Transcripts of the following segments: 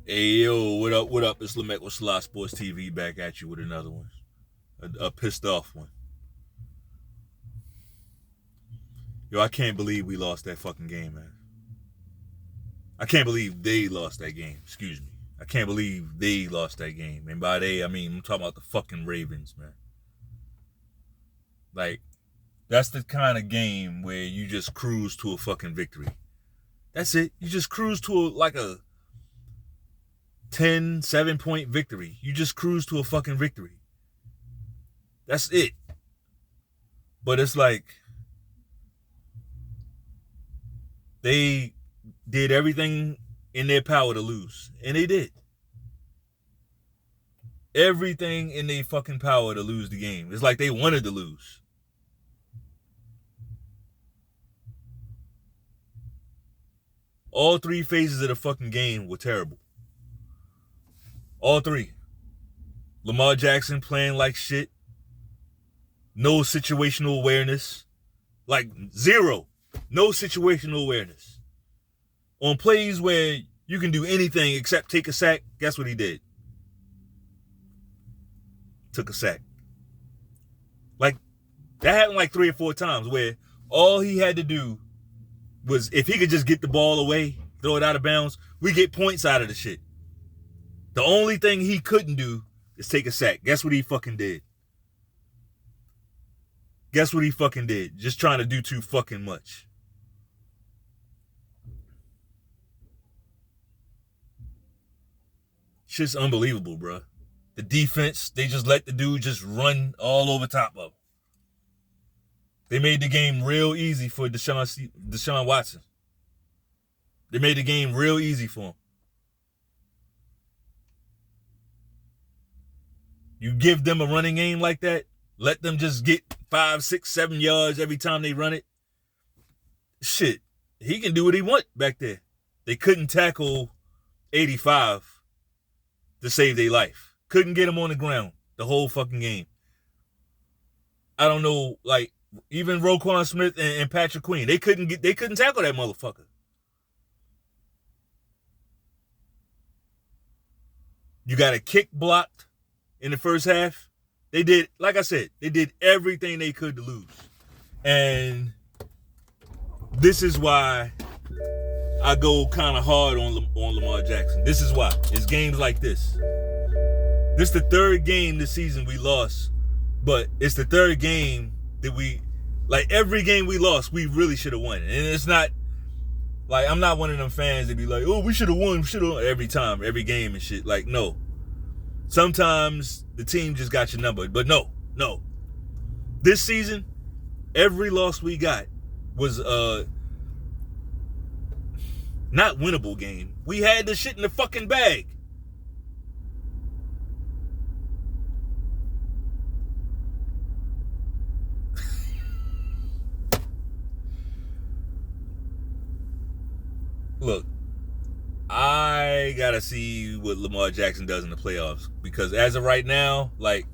Hey yo, what up? What up? It's Lamar with Selah Sports TV back at you with another one, a pissed off one. Yo, I can't believe we lost that fucking game, man. I can't believe they lost that game. Excuse me. I can't believe they lost that game, and by they I mean I'm talking about the fucking Ravens, man. Like that's the kind of game where you just cruise to a fucking victory. That's it. You just cruise to a 7-point victory. You just cruise to a fucking victory. That's it. But it's like they did everything in their power to lose. And they did. Everything in their fucking power to lose the game. It's like they wanted to lose. All three phases of the fucking game were terrible. All three. Lamar Jackson playing like shit. No situational awareness. Like zero. No situational awareness. On plays where you can do anything except take a sack, guess what he did? Took a sack. Like, that happened like 3 or 4 times where all he had to do was, if he could just get the ball away, throw it out of bounds, we get points out of the shit. The only thing he couldn't do is take a sack. Guess what he fucking did? Guess what he fucking did? Just trying to do too fucking much. Shit's unbelievable, bro. The defense, they just let the dude just run all over top of him. They made the game real easy for Deshaun Watson. They made the game real easy for him. You give them a running game like that, let them just get 5, 6, 7 yards every time they run it. Shit, he can do what he want back there. They couldn't tackle 85 to save their life. Couldn't get him on the ground the whole fucking game. I don't know, like, even Roquan Smith and Patrick Queen, they couldn't tackle that motherfucker. You got a kick blocked in the first half. They did, like I said, they did everything they could to lose. And this is why I go kind of hard on Lamar Jackson. This is why. It's games like this. This is the third game this season we lost, but it's the third game that every game we lost, we really should have won. And it's not, like, I'm not one of them fans that be like, oh, we should have won, every time, every game and shit. Like, no. Sometimes the team just got your number, but no. This season, every loss we got was not winnable game. We had this shit in the fucking bag. Look, I gotta see what Lamar Jackson does in the playoffs, because as of right now, like,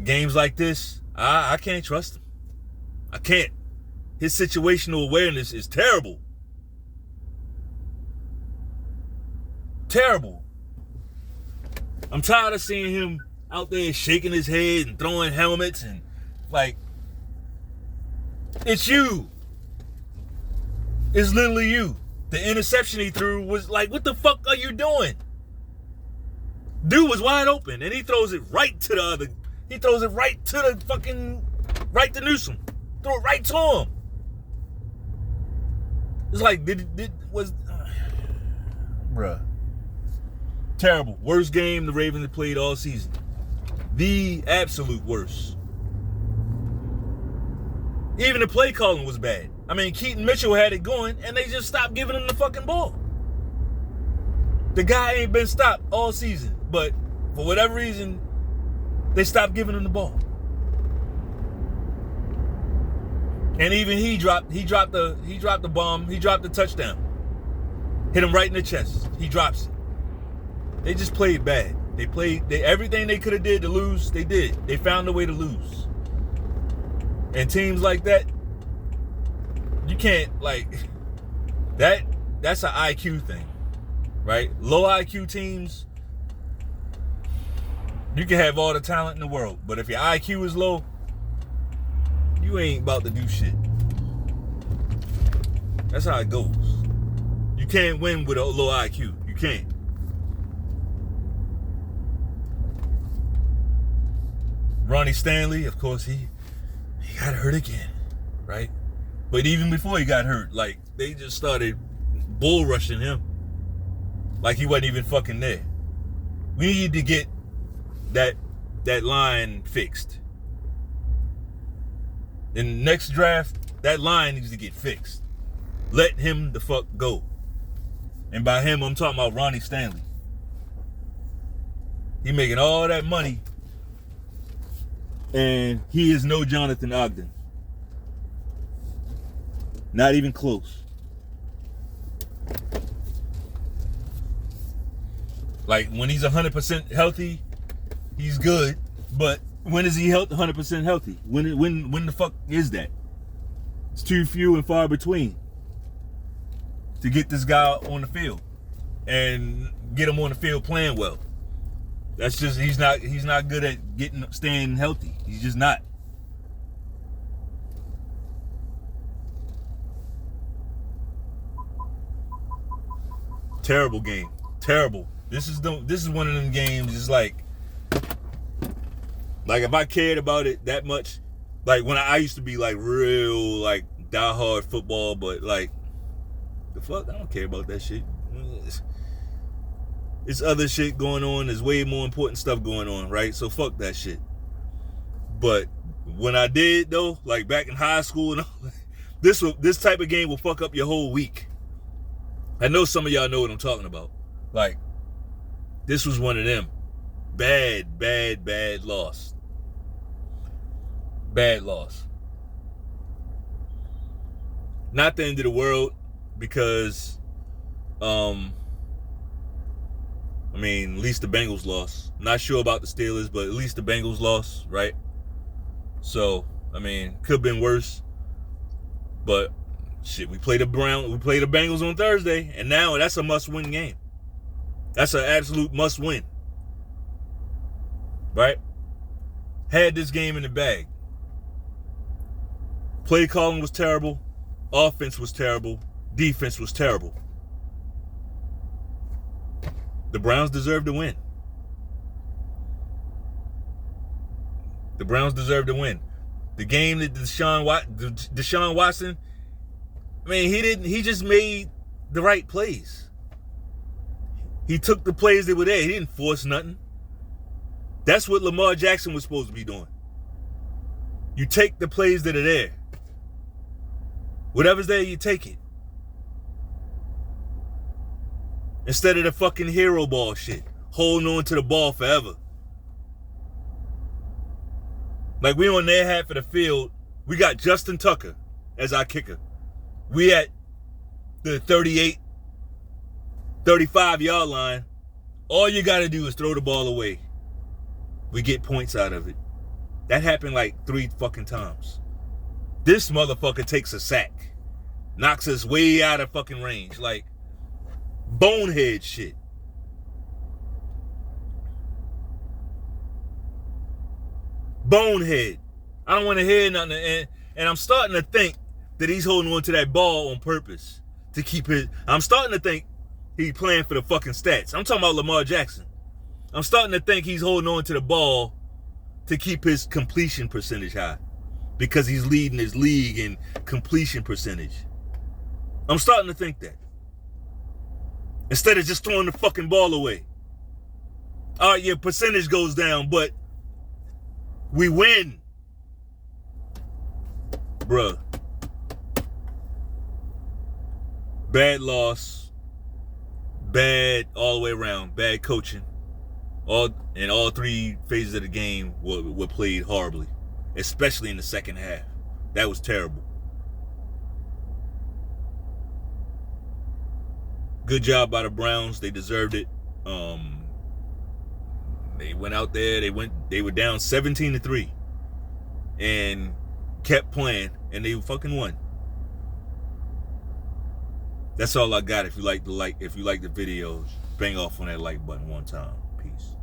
games like this, I can't trust him. I can't. His situational awareness is terrible. Terrible. I'm tired of seeing him out there shaking his head and throwing helmets and, like, it's you. It's literally you. The interception he threw was like, what the fuck are you doing? Dude was wide open, and he throws it right to Newsom. Throw it right to him. It's like, bruh. Terrible. Worst game the Ravens have played all season. The absolute worst. Even the play calling was bad. I mean, Keaton Mitchell had it going, and they just stopped giving him the fucking ball. The guy ain't been stopped all season, but for whatever reason, they stopped giving him the ball. And even he dropped the bomb, he dropped the touchdown. Hit him right in the chest. He drops it. They just played bad. Everything they could have did to lose, they did. They found a way to lose. And teams like that, you can't, like, that's an IQ thing right? Low IQ teams, you can have all the talent in the world, but if your IQ is low, you ain't about to do shit. That's how it goes. You can't win with a low IQ. You can't. Ronnie Stanley, of course, he got hurt again, right? But even before he got hurt, like, they just started bull rushing him. Like he wasn't even fucking there. We need to get that line fixed. In the next draft, that line needs to get fixed. Let him the fuck go. And by him, I'm talking about Ronnie Stanley. He making all that money, and he is no Jonathan Ogden. Not even close. Like, when he's 100% healthy, he's good. But when is he 100% healthy? When the fuck is that? It's too few and far between to get this guy on the field and get him on the field playing well. That's just, he's not good at staying healthy. He's just not. Terrible game. Terrible. This is one of them games. It's like if I cared about it that much, like when I used to be like real like diehard football, but like the fuck, I don't care about that shit. It's other shit going on. There's way more important stuff going on, right? So fuck that shit. But when I did though, like back in high school and all, this type of game will fuck up your whole week. I know some of y'all know what I'm talking about. Like, this was one of them. Bad loss. Bad loss. Not the end of the world, because at least the Bengals lost. Not sure about the Steelers, but at least the Bengals lost, right? So, could have been worse. But shit, we played the Bengals on Thursday, and now that's a must-win game. That's an absolute must-win. Right? Had this game in the bag. Play calling was terrible. Offense was terrible. Defense was terrible. The Browns deserve to win. The Browns deserve to win. The game that Deshaun Watson, he just made the right plays. He took the plays that were there. He didn't force nothing. That's what Lamar Jackson was supposed to be doing. You take the plays that are there. Whatever's there, you take it. Instead of the fucking hero ball shit. Holding on to the ball forever. Like, we on their half of the field. We got Justin Tucker as our kicker. We at the 38, 35-yard line. All you got to do is throw the ball away. We get points out of it. That happened like 3 fucking times. This motherfucker takes a sack. Knocks us way out of fucking range. Like, bonehead shit. Bonehead. I don't want to hear nothing. And I'm starting to think that he's holding on to that ball on purpose to keep his. I'm starting to think he's playing for the fucking stats. I'm talking about Lamar Jackson. I'm starting to think he's holding on to the ball to keep his completion percentage high, because he's leading his league in completion percentage. I'm starting to think that. Instead of just throwing the fucking ball away. All right, your percentage goes down, but we win. Bruh. Bad loss. Bad all the way around. Bad coaching. All 3 phases of the game were played horribly. Especially in the second half. That was terrible. Good job by the Browns. They deserved it. They went out there. They were down 17-3, and kept playing, and they fucking won. That's all I got. If you like the videos, bang off on that like button one time. Peace.